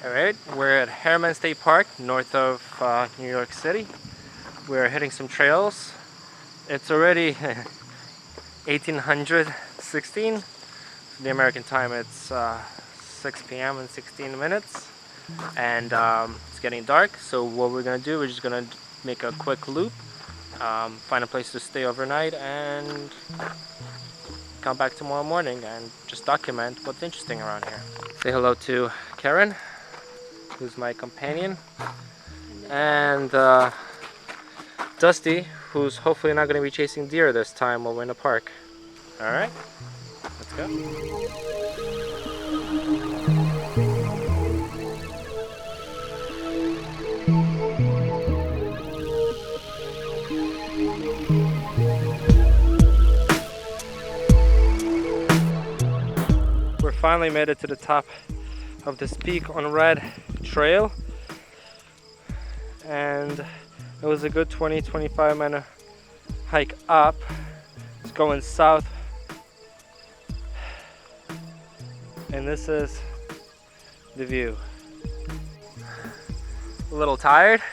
Alright, we're at Harriman State Park, north of New York City. We're hitting some trails. It's already 1816. The American time, it's 6 p.m. and 16 minutes. And it's getting dark, so what we're going to do, we're just going to make a quick loop, find a place to stay overnight, and come back tomorrow morning and just document what's interesting around here. Say hello to Karen, who's my companion, and Dusty, who's hopefully not going to be chasing deer this time while we're in the park. Alright, let's go. We finally made it to the top of this Peak on Red trail, and it was a good 20-25 minute hike up. It's going south, and this is the view. A little tired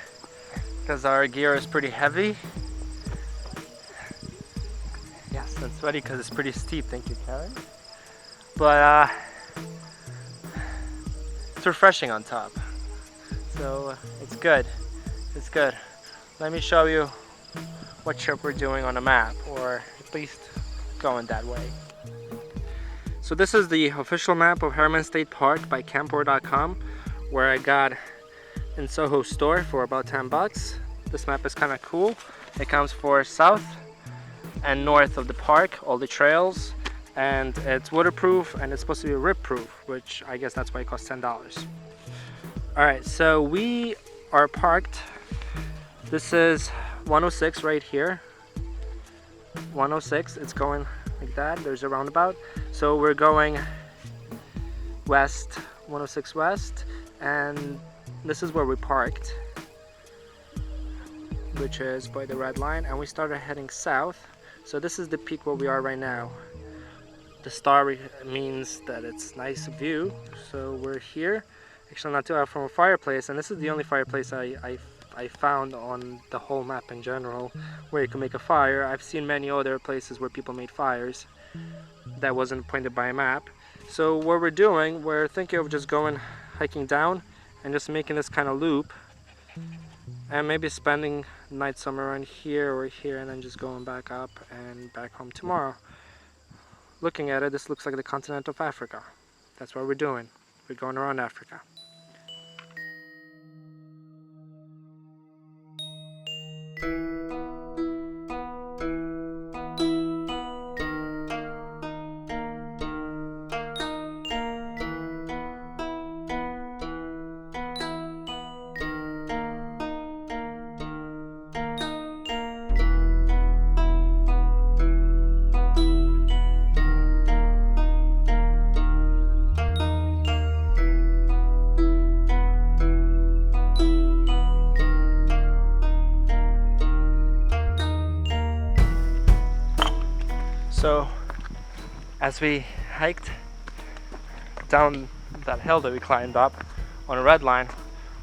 because our gear is pretty heavy. Yes, and sweaty because it's pretty steep. Thank you, Karen. But it's refreshing on top, so it's good. It's good. Let me show you what trip we're doing on a map, or at least going that way. So this is the official map of Harriman State Park by Camper.com, where I got in Soho store for about 10 bucks. This map is kind of cool. It comes for south and north of the park, all the trails, and it's waterproof and it's supposed to be rip proof, which I guess that's why it costs $10. Alright, so we are parked. This is 106 right here. 106, it's going like that. There's a roundabout. So we're going west, 106 west, and this is where we parked, which is by the red line, and we started heading south. So this is the peak where we are right now. The star means that it's nice view, so we're here. Actually, not too far from a fireplace, and this is the only fireplace I found on the whole map in general where you can make a fire. I've seen many other places where people made fires that wasn't pointed by a map. So what we're doing, we're thinking of just going hiking down and just making this kind of loop, and maybe spending the night somewhere around here or here, and then just going back up and back home tomorrow. Looking at it, this looks like the continent of Africa. That's what we're doing. We're going around Africa. So as we hiked down that hill that we climbed up on a red line,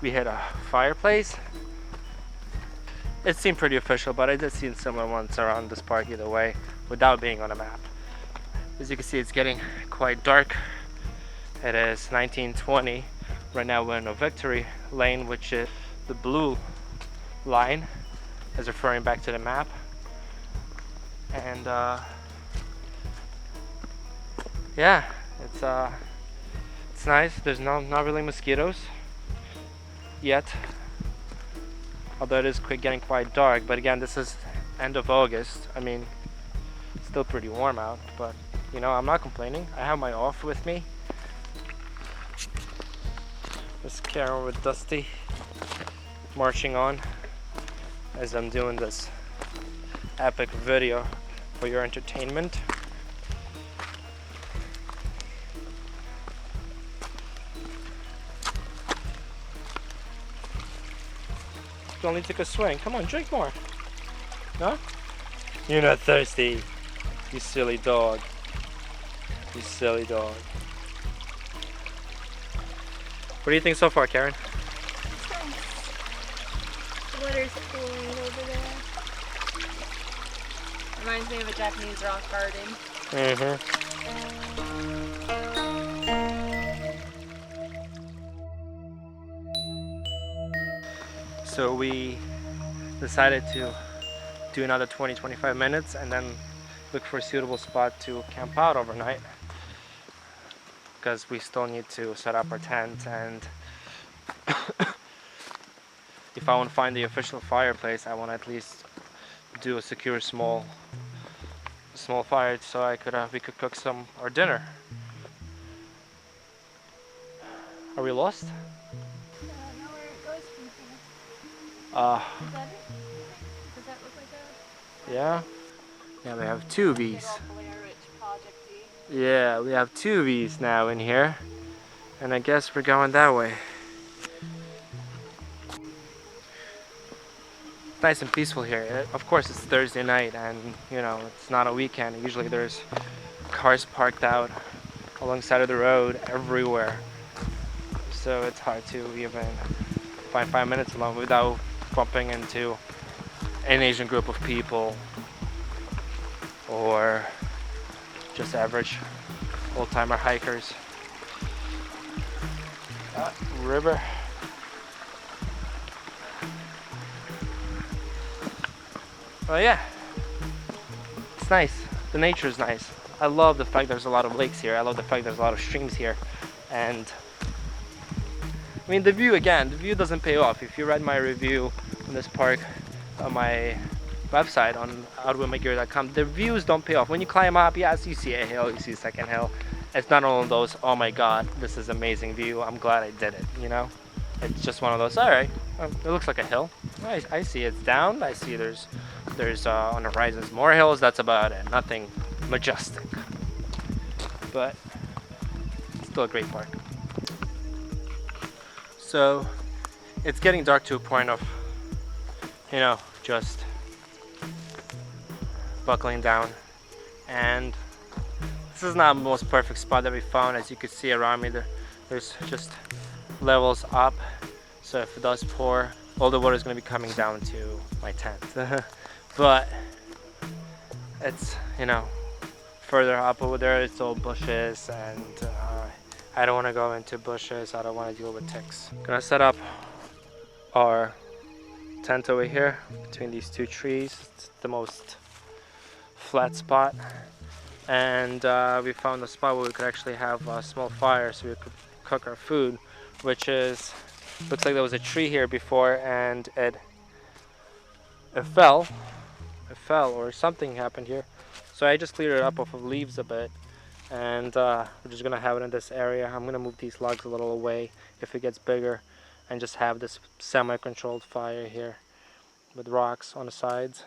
we hit a fireplace. It seemed pretty official, but I did see similar ones around this park either way without being on a map. As you can see, it's getting quite dark. It is 19:20. Right now we're in a Victory Lane, which is the blue line, is referring back to the map. And yeah, it's nice. There's not really mosquitoes yet, although it is getting quite dark. But again, this is end of August. I mean, it's still pretty warm out, but you know, I'm not complaining. I have my off with me. This Karen with Dusty marching on as I'm doing this epic video for your entertainment. You only took a swing. Come on, drink more. No? You're not thirsty. You silly dog. You silly dog. do you think so far, Karen? It's nice. The water's cooling over there. Reminds me of a Japanese rock garden. Mm-hmm. So we decided to do another 20-25 minutes and then look for a suitable spot to camp out overnight, because we still need to set up our tent, and if I want to find the official fireplace, I want to at least do a secure small fire so we could cook our dinner. Are we lost? I don't know where it goes from here. Is that it? Does that look like that? Yeah. Yeah, we have two of these. Blair Witch Project-y. Yeah, we have two of these now in here, and I guess we're going that way. Nice and peaceful here. Of course, it's Thursday night, and you know, it's not a weekend. Usually there's cars parked out alongside of the road everywhere, so it's hard to even find 5 minutes alone without bumping into an Asian group of people or just average old-timer hikers. River. Oh yeah, it's nice. The nature is nice. I love the fact there's a lot of lakes here. I love the fact there's a lot of streams here. And I mean, the view doesn't pay off. If you read my review on this park on my website on outwithmygear.com, the views don't pay off. When you climb up, yes, you see a hill, you see a second hill. It's not all of those, oh my god, this is amazing view, I'm glad I did it, you know? It's just one of those, alright, it looks like a hill. I see it's down, I see there's on the horizons more hills, that's about it. Nothing majestic. But still a great park. So it's getting dark to a point of, you know, just buckling down. And this is not the most perfect spot that we found. As you can see around me, there's just levels up. So if it does pour, all the water is going to be coming down to my tent. But it's, you know, further up over there, it's all bushes, and I don't want to go into bushes. I don't want to deal with ticks. Gonna set up our tent over here between these two trees. It's the most flat spot, and we found a spot where we could actually have a small fire so we could cook our food, which is, looks like there was a tree here before and it fell or something happened here, so I just cleared it up off of leaves a bit, and we're just gonna have it in this area. I'm gonna move these logs a little away if it gets bigger and just have this semi-controlled fire here with rocks on the sides.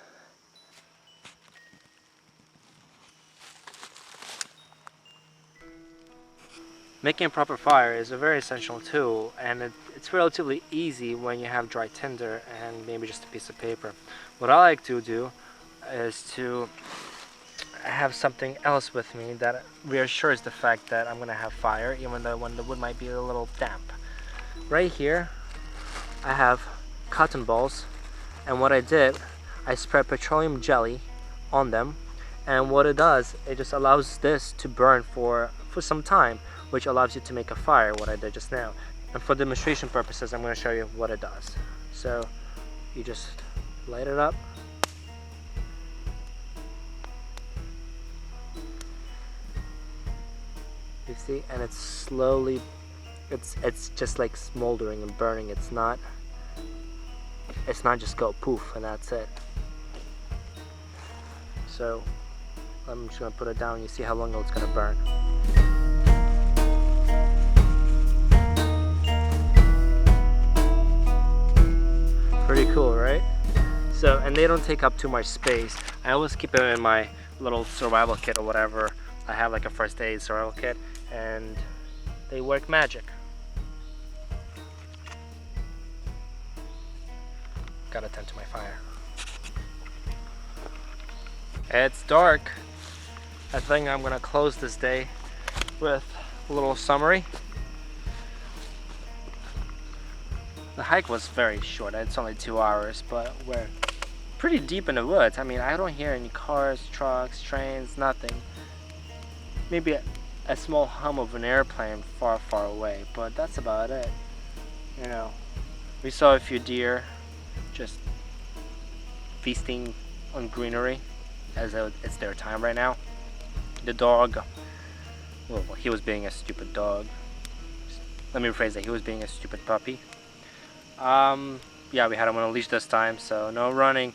Making a proper fire is a very essential tool, and it's relatively easy when you have dry tinder and maybe just a piece of paper. What I like to do is to have something else with me that reassures the fact that I'm gonna have fire, even though when the wood might be a little damp. Right here I have cotton balls, and what I did, I spread petroleum jelly on them, and what it does, it just allows this to burn for some time, which allows you to make a fire, what I did just now. And for demonstration purposes, I'm going to show you what it does. So you just light it up. You see, and it's slowly, it's just like smoldering and burning. It's not just go poof and that's it. So I'm just gonna put it down. You see how long it's gonna burn. Pretty cool, right? So, and they don't take up too much space. I always keep them in my little survival kit or whatever. I have like a first aid survival kit, and they work magic. Gotta tend to my fire. It's dark. I think I'm gonna close this day with a little summary. The hike was very short. It's only 2 hours, but we're pretty deep in the woods. I mean, I don't hear any cars, trucks, trains, nothing. Maybe a small hum of an airplane far, far away, but that's about it. You know, we saw a few deer just feasting on greenery as it's their time right now. The dog, well, he was being a stupid dog. Let me rephrase that. He was being a stupid puppy. Yeah, we had him on a leash this time, so no running.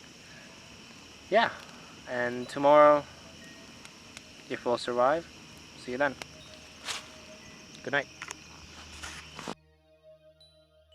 Yeah, and tomorrow, if we'll survive, see you then. Good night.